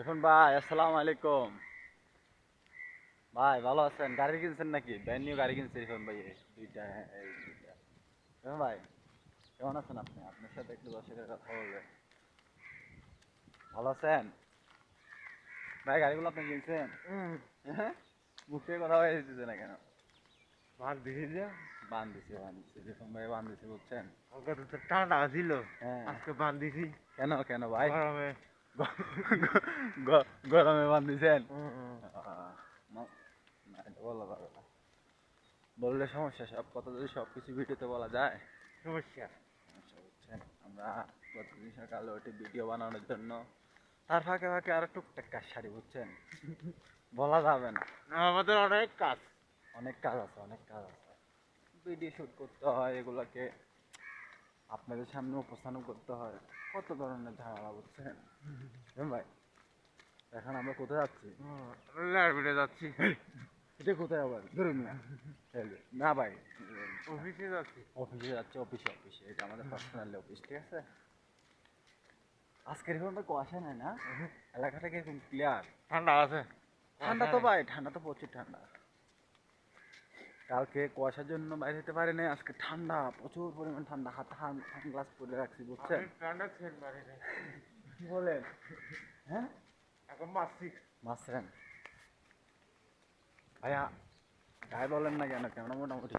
এখন ভাই আসসালামু আলাইকুম। ভাই ভালো আছেন? গাড়ি কিনছেন নাকি? ব্র্যান্ড নিউ গাড়ি কিনছে এখন ভাই দুইটা। হ্যাঁ এই দুইটা। এখন ভাই কেমন আছেন আপনি? আপনার সাথে একটু দর্শকের কথা বলবে। ভালো আছেন? ভাই গাড়িগুলো আপনি কিনছেন? হ্যাঁ, মুখ থেকে কথা হয়ে যেতেছে না কেন? ভাত দিছি যে বান দিছি দেখুন ভাই, বান দিছি বুঝছেন? ওকে তো ঠান্ডা ছিল, হ্যাঁ। আজকে বান দিছি কেন কেন ভাই? গরমে। গ- গরমে বান দিছেন? হুম। না, না, এটা বলা যাবে না। বললে সমস্যা, সব কথা যদি সবকিছু ভিডিওতে বলা যায়। সমস্যা। সমস্যা বুঝছেন? আমরা প্রতিদিন সকালে উঠে ভিডিও বানানোর জন্য তার ফাঁকে ফাঁকে আরো টুকটাক কাজ সারি বুঝছেন? বলা যাবে না। আমাদের অনেক কাজ। অনেক কাজ আছে, অনেক কাজ আছে। ভিডিও শুট করতে হয়, এগুলাকে আপনাদের সামনে উপস্থাপন করতে হয়, কত ধরনের ঝামেলা বুঝছেন? ভাই এখন আমরা কোথায় যাচ্ছি? লাইব্রেরি যাচ্ছি, এটা কোথায় আবার ধরুন না। না ভাই, অফিসে যাচ্ছি। অফিসে যাচ্ছে, অফিসে এটা আমাদের পার্সোনাল অফিস, ঠিক আছে? আজকের এখন তো কুয়াশা নাই না, এলাকাটা কিরকম ক্লিয়ার? ঠান্ডা আছে। ঠান্ডা তো ভাই, ঠান্ডা তো প্রচুর ঠান্ডা। কালকে কুয়াশার জন্য বাইরে যেতে পারি নাই, আজকে ঠান্ডা, প্রচুর পরিমাণ ঠান্ডা। হাতে সানগ্লাস পরে রাখছি বুঝছেন? ঠান্ডা ছেড় মারি না। কি বলেন? হ্যাঁ, এখন মারছি। মাসরেন ভাইয়া গায়ে বলেন না কেন, কেমন মোটামুটি